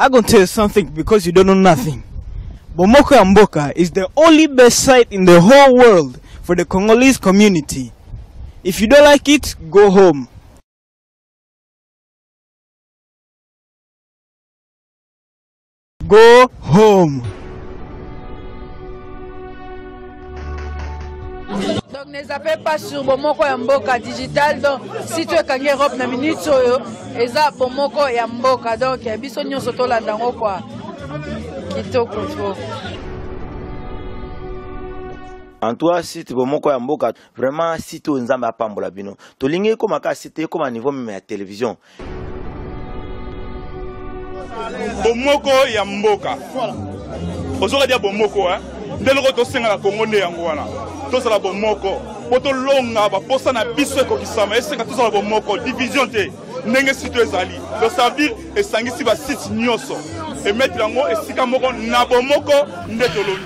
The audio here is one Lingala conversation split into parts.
I'm gonna tell you something because you don't know nothing. Bomoko ya Mboka is the only best site in the whole world for the Congolese community. If you don't like it, go home. Go home. Donc ne zappez pas sur Bomoko ya Mboka digital. Donc si tu es en Europe na minute soyo, eza Bomoko ya Mboka. Donc biso nyonso to landa ngo kwa kitoko to. En toi, site Bomoko ya Mboka, vraiment site où nzambe apambola bino. To lingi comme aka site comme à niveau même à télévision. Bomoko ya Mboka. Ozoka dia Bomoko hein. Ndelo to senga la Congo ne yango wana. To sala Bomoko. Poto longa ba posa na biso ko kisama. Esenga to sala Bomoko division te. Ndenge site ezali. Donc ça veut dire esangisi ba site nyoso. Et mettre yango esika moko na Bomoko ndetoloni.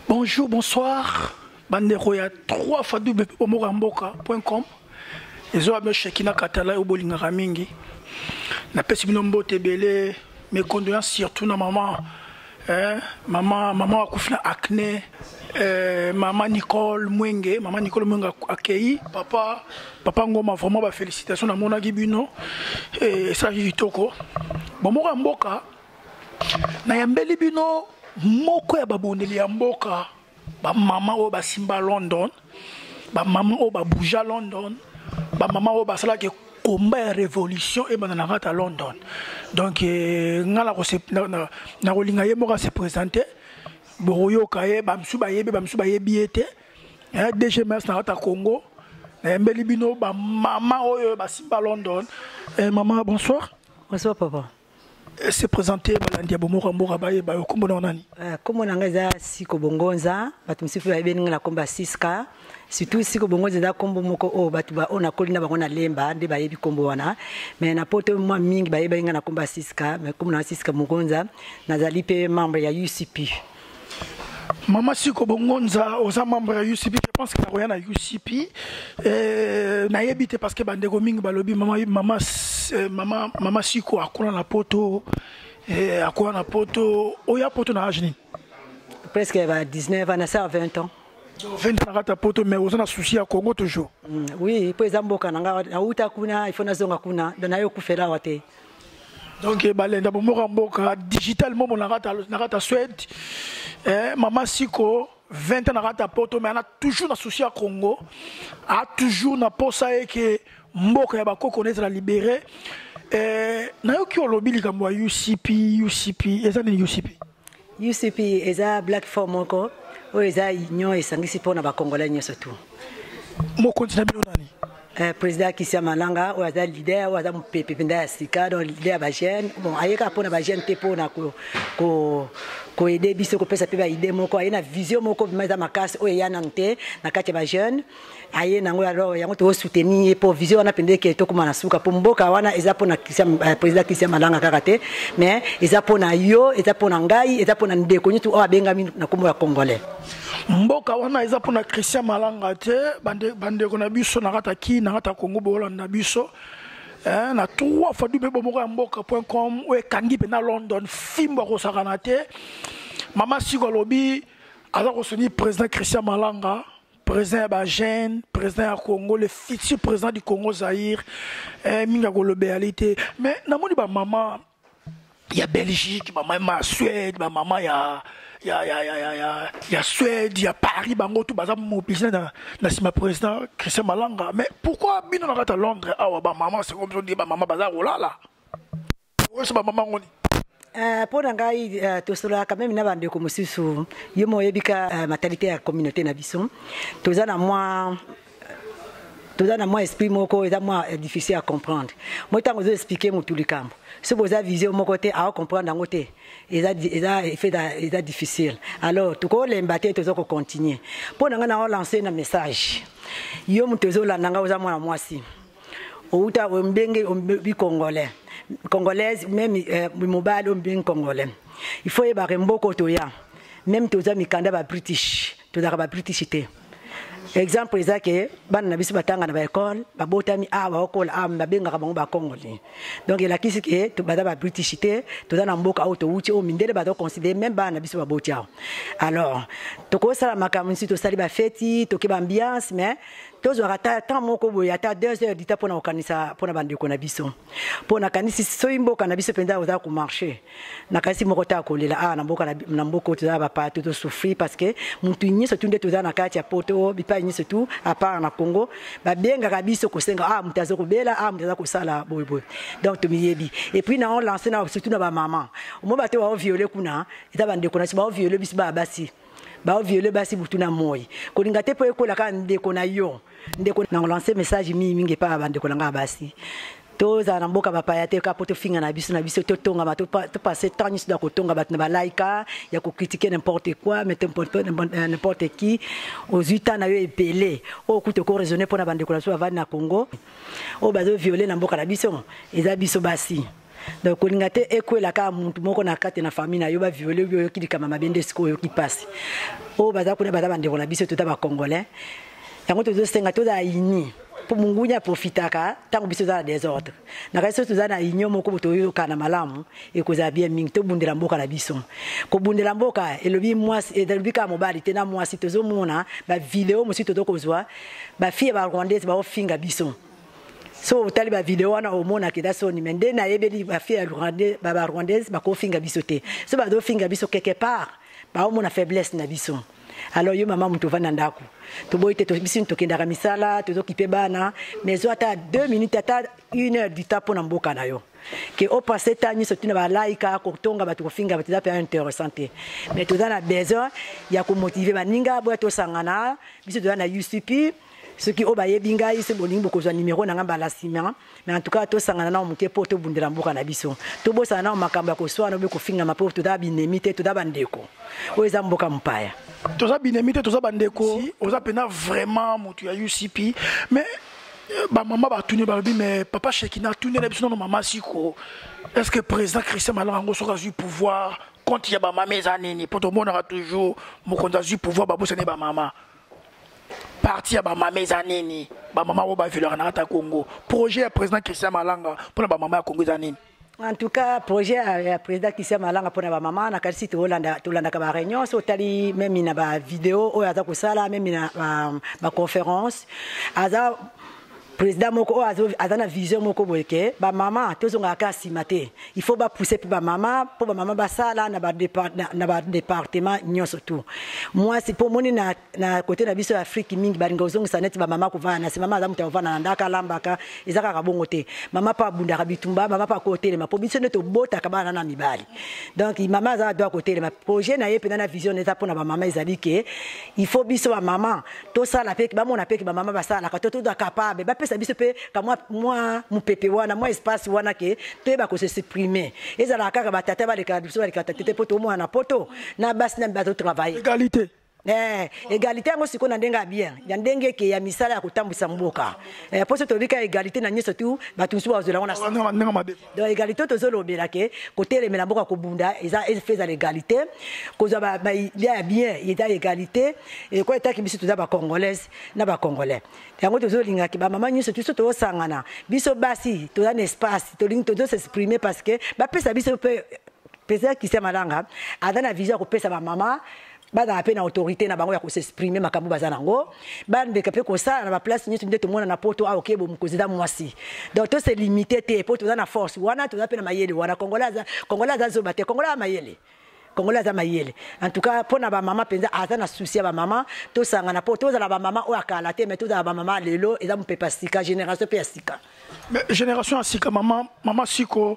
Bonjour, bonsoir. Bandero ya 3 fois bomokamboka.com. Ezo abio Shekina Katala obolinga ramingi. Na pesi bino mbote belé mes condoléances surtout na maman. Maman akufina acné. Maman Nicole Mwenge accueilli. Papa Ngoma vraiment ba félicitations na mona gibino. Et ça kitoko. Bomokamboka. Na yambeli bino moko ya babondeli ya mboka ba mama o ba simba London ba mama o ba bouja London ba mama o ba sala ke combat ya révolution et banana à London. Donc ngala ko se na kolinga ye moko se présenter boroyo kaye ba msuba yebi ete DG Mers na rata Congo na mbeli bino ba mama o ba simba London. Maman bonsoir. Bonsoir papa. Se présenter balandia Bomoko Mboka baye ba kombo na nani kombo na ngaza Siko Bongonza batu msifu ya beninga na komba 6K surtout Siko Bongonza da kombo moko o batu ba ona kolina ba na lemba nde bayebi kombo wana mais na poto moi mingi baye bainga na komba 6K mais kombo na 6K Bongonza nazali pe membre ya UCP. Maman Siko Bongonza oza membre ya UCP. Je pense que na na UCP na yebite parce que bandeko mingi balobi maman Siko akona na poto akona na poto oya poto na âge ni presque 19 ans na 20 ans 20 ans na poto mais oza na souci à Congo toujours. Oui po ezamboka na na uta kuna ifona zonga kuna na yo kufela wate. Donc balenda Bomoko Mboka digitalement mon na Suède. Maman Siko 20 ans na poto mais on a toujours na souci à Congo a toujours na posa et que Mboka ya bako connaître la libérer na yo ki olobi likambo ya UCP eza ni UCP eza platform moko o eza union esangisi pona ba congolais nyoso tout mo continue bino nani président Kissia Malanga o aza leader o aza mpepe penda sika donc leader ba jeune bon ayeka pona ba jeune te pona ko aider biso ko pesa pe ba idée moko ayena vision moko bimaza makasi o yana nte na kati ba jeune ayena ngo alors yango to soutenir pour vision wana pende ke to kuma na suka po mboka wana eza pona président Kissia Malanga kakate mais eza pona yo eza pona ngai eza pona ndeko nyitu o abenga mi na kombo ya congolais. Mboka wana eza pona Kissia Malanga te bande ko na biso na kata Congo bolanda biso na 3 fois bomokamboka.com o ekangi pe na London fimbo ko sakana te Maman Siko lobi ala ko soni président Kissia Malanga président ba jeune président du Congo le futur président du Congo Zaïre minga ko lobéalité mais namoni ba maman ya Belgique maman Suède ba maman ya Suède, il y a Paris, bango tout bazam mobilisé na sima président Kissia Malanga. Mais pourquoi bino na à Londres ah ba maman c'est comme on dit ba maman bazar olala. Ouais c'est ba maman ngoni. Pour ngai to sola quand même na bande ko musisu yemo yebika matalité ya communauté na biso. Tozana moi esprit moko eza moi difficile à comprendre. Moi tant que expliquer mo tout le camp. Si vous avez vision mon côté à comprendre en côté c'est difficile alors tout le mbaté tout ça continuer pour nous lancer un message yo mutezo la nanga oza mwana mwasi outa mbenge bi congolaise même mobile mbenge congolais il faut yeba mboko to ya même toza mikanda ba british to za ba british té exemple eza ke bana na biso batanga na baekole babotami awa okola babengaka bango bakongoli donc elakisi ke baza babritish te toza na mboka oyo towuti oyo mindele baza koconsidere même bana na biso baboti awa alors tokosala makambo nisi tosali bafeti toke baambiance mais tozwaka temps moko boye ata 2 heures dita mpona kokanisa mpona bandeko na biso mpona kanisi soki mboka na biso mpenza oza komarche nakanisi moko ta kolela awa na mboka oyo toza bapaya tosouffrir parce que motu nyonso tu nde toza na kati ya poto bipai nyonso tu apart na Congo babengaka biso kosenga moto aza kobela moto aza kosala boyeboye donc tomiyebi et puis na on lancé na surtout na bamama omo bato baoviole kuna eza bandeko na biso baoviole biso babasi baoviole basi butu na moi kolinga te po ekolaka ndeko na yo ndeko na lancer message mingi pa bandeko nanga basi toza na mboka bapaya te ka poto finga na biso totonga bato to passer temps ni da kotonga bat na balaika ya ko critiquer n'importe quoi mais n'importe qui aux 8 ans na yo epelé o kuto ko raisonner pour na bandeko na so avani na Congo o bazo violer na mboka na biso eza biso basi donc kolinga te ekwela ka muntu moko na kate na famille na yo ba violer yo kidika mama bende siko yo ki passe o baza kuna baza bandeko na biso tota ba congolais yango tozo senga toza ini pour mungunya profitaka tango biso za désordre na kaso toza na inyo moko boto yo kana malamu e koza bien mingi to bundela mboka na biso ko bundela mboka elobi mwasi elobi ka mobali tena mwasi tozo mona ba vidéo mosi toto kozwa ba fille ba rwandaise ba ofinga biso so tali ba vidéo wana omona ke da soni mende na yebeli ba fille rwandaise ba rwandaise ba ko finga biso te so ba do finga biso quelque part ba omona faiblesse na biso. Alors yo mama mutu vana ndako to boite to bisin to kendaka misala to kipe bana mais zo ata 2 minutes ata 1 heure du temps pona mboka na yo ke o passer tani so tina ba laika ko tonga ba to finga ba tida pe intéressant mais to na besoin ya ko motiver baninga bo to sangana biso to na UCP ce qui obaye binga ise bolingo ko zo numéro na ngamba la ciment mais en tout cas to sangana na muke poto bundela mboka na biso to bosa na makamba ko swa no be ko finga mapo to da binemite to da bandeko o eza mboka mpaya toza binemite toza bandeko oza pena vraiment motu ya UCP mais ba mama ba tuni ba bi mais papa Shekina tuni na biso no mama siko est-ce que président Christian Malanga ngo soka du pouvoir quand il y a ba mama ezanini poto mona toujours mokonza du pouvoir ba bosane ba mama parti ya ba mama ezanini ba mama wo ba vilora na ta Congo projet ya président Christian Malanga pour ba mama ya Congo ezanini. En tout cas, projet à président qui s'est malanga pour ma maman, na kasi to Hollanda ka réunion, so tali même na ba vidéo o aza ko sala même na ba conférence. Aza président moko azana vision moko boyeke ba maman tozonga ka simate. Il faut ba pousser pour ba maman ba sala na ba département nyonso tout. Moi c'est pour moni na côté na biso Afrique mingi ba ngozonga saneti ba maman ko vana, c'est maman azamu vana ndaka lambaka ezaka ka bongo te. Maman pa bundaka bitumba, maman pa côté ma probiso ne to bota ka bana na mibali. Donc maman za doit côté ma projet na ye pe na vision neta pour na ba maman ezali ke il faut biso ba maman to sala pe ba mona pe ba maman ba sala ka to do capable ba ça biso pe ka moi mon pepe wana moi espace wana ke to ba ko se supprimer ezala kaka ba tata ba le ka biso ba le ka tete poto mo na poto na bas na ba to travailler égalité égalité ngo siko na ndenga bien ya ndenge ke ya misala ya kutambisa mboka poso to bika égalité na nyeso tu batunsu wa zola wana donc égalité to zolo belake côté le mboka ko bunda eza fait l'égalité koza ba ya bien eza égalité et ko eta ki biso to ba congolaise na ba congolais yango to zolinga ki ba mama nyeso tu to sangana biso basi to na espace to ling to s'exprimer parce que ba pesa biso pe pesa ki se malanga adana vision ko pesa ba mama bana pe na autorité na bango ya ko s'exprimer makambo bazanango ban be kape ko ça na ba place nyeto ndeto mona na poto a okebo mukozida mwasi donc to c'est limité te poto na force wana to na pe na mayele wana congolaza zo bate congolaza mayele en tout cas pona ba mama penza azana souci ba mama to sanga na poto za ba mama o akala te mais to za ba mama lelo eza mpe pasika génération pe asika mais génération asika mama siko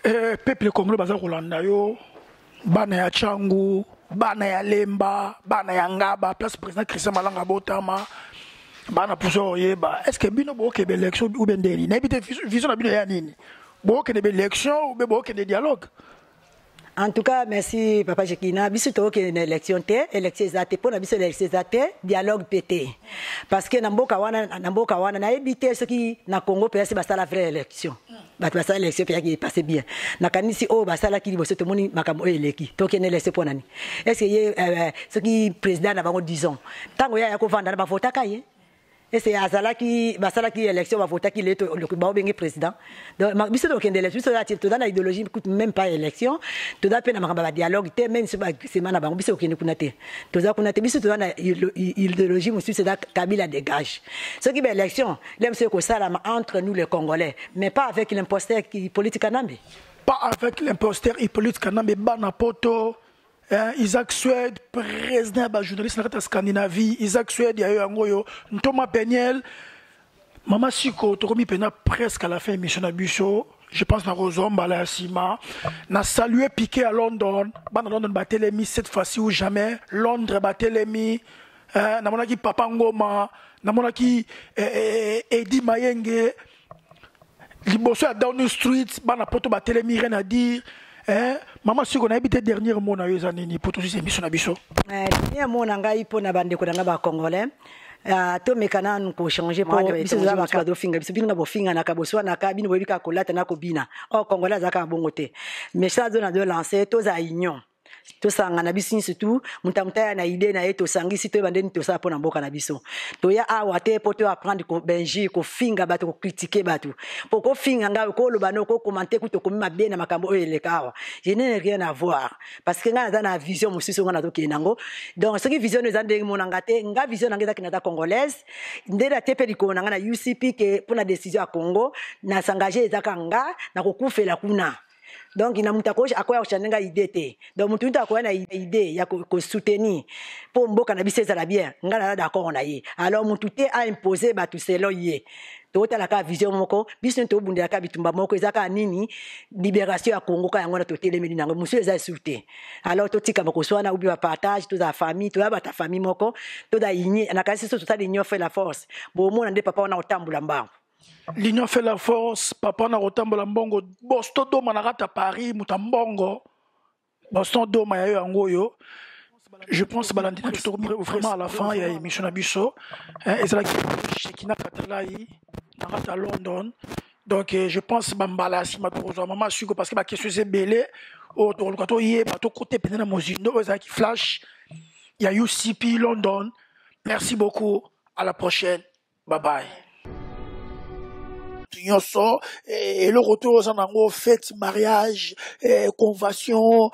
peuple congolais baza kolanda yo bana ya changu bana ya lemba bana ya ngaba place président Christian Malanga botama bana pouso yeba est-ce que bino boke be élection ou bendeli na bité vision na bino ya nini boke de élection ou boke de dialogue En tout cas, merci Papa Jekina. Biso to ke na élection te, élection zate pour na biso élection zate, dialogue pété. Parce que na mboka wana na éviter ce qui na Congo peut se basala vraie élection. Ba basala élection peut qui passe bien. Na kanisi o basala ki liboso to moni makambo eleki. To ke na élection pour nani. Est-ce que ce qui président na bango disons. Tango ya ko vanda na ba vota kaye. Et c'est Azala qui élection va voter qui est le président. Donc, biso do kende élection, biso la tu dans l'idéologie coûte même pas élection. Tu dois peine à dialogue, même si c'est mana bango biso kende kunate. Tu dois kunate biso dans l'idéologie monsieur c'est Kabila dégage. Ce qui est élection, l'aime c'est que ça entre nous les Congolais, mais pas avec l'imposteur qui politique Kanambe. Pas avec l'imposteur et politique Kanambe Banapoto. Isaac Suède, président de la journaliste de la Scandinavie, Isaac Suède, il y a eu un goyo, Thomas Peniel, Maman Siko, Toromi Pena presque à la fin de l'émission d'Abusso, je pense à Rosom, Bala Sima, n'a salué Piqué à London, à London battait les cette fois-ci ou jamais, Londres battait les mis, n'a mon qui Papa Ngoma, n'a mon qui Eddie Mayenge, Liboso à Downing Street, Bana Poto battait les mis, rien à dire. Maman, si on a habité dernier mot na yezanini pour tous ces émissions n'abisso. Dernier mot n'angai pour na bande ko na ba congolais. To mekana ko changer pour biso za ba kadro finga biso binga bo finga na kaboswa na ka bino bobi ka kolata na ko bina. O congolais za ka bongote. Mais ça zone de lancer to za union. To sanga na biso surtout mutamta na idée na eto sangi si to bandeni to sa pona mboka na biso to ya awa te po to apprendre ko benji ko finga bato ko critiquer bato po ko finga nga ko lo bano ko commenter ko to ko mabe na makambo o elekawa je n'ai rien à voir parce que nga na vision mususu nga na to kenango donc ce qui vision nous ande monanga te nga vision nga za congolaise ndela te pe liko nga na UCP ke pour la décision à Congo na s'engager ezaka nga na ko kufela kuna. Donc il a muta ko akoya chanenga idée te donc mutu akoya na idée ya ko soutenir pour mboka na biso ça bien ngala d'accord na ye alors mutu te a imposer ba tout selon ye to ta la ka vision moko biso to bundela ka bitumba moko ezaka nini libération ya Congo ka yango na to telemeli nango musu eza souté alors to tika bako swana ubi ba partage to za famille to ba ta famille moko to da yini na kasi so to ta l'union fait la force bo mo na nde papa na otambula mbango. L'union fait la force, papa na rotambola mbongo, Boston Doma na rata Paris, mutambongo, Boston Doma ya yo angoyo. Je pense que Balandina tu vraiment à la fin, il y a émission Abisso, et c'est là que Kina Katalai, na rata London. Donc je pense Bambala si ma tozo maman suko parce que ma question c'est belé au to kato yé bato côté penena mozindo eza qui flash. Il y a UCP London. Merci beaucoup, à la prochaine. Bye bye. Et le retour aux anango, fête, mariage, convention,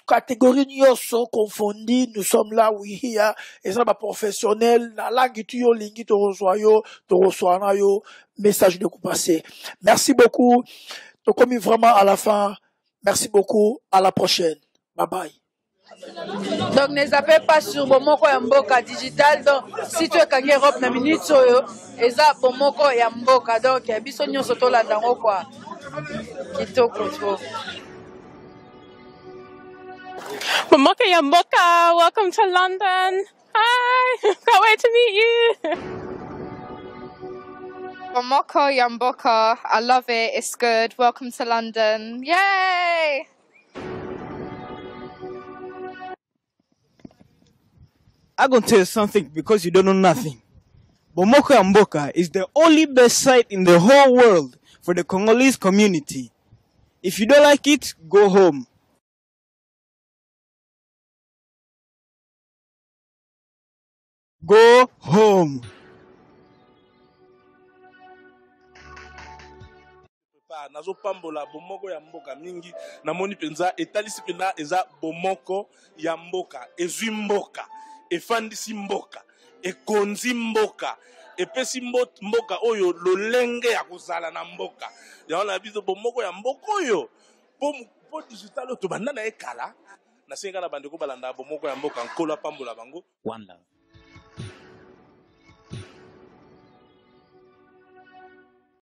catégorie nyoso confondue, nous sommes là, oui, et ça va professionnel, la langue tu yo, lingi to reçois na yo, message de coup passé. Merci beaucoup, donc comme vraiment à la fin, merci beaucoup, à la prochaine. Bye bye. Donc ne zappez pas sur Bomoko ya Mboka digital donc si tu es en Europe na minute soyo eza Bomoko ya Mboka donc biso nyonso to landa ngo kwa kitoko to Bomoko ya Mboka, welcome to London. Hi, can't wait to meet you. Bomoko ya Mboka, I love it, it's good. Welcome to London. Yay! I'm going to tell you something because you don't know nothing. Bomoko ya Mboka is the only best site in the whole world for the Congolese community. If you don't like it, go home. Go home. Nazo pambola Bomoko ya Mboka mingi namoni penza etalisi pena eza Bomoko ya Mboka ezwi mboka efandisi mboka ekonzi mboka epesi mboka oyo lolenge ya kozala na mboka yaona biso Bomoko ya Mboka oyo po digital to banda na ekala na senga na bandeko balanda Bomoko ya Mboka nkolo pambola bango. One love.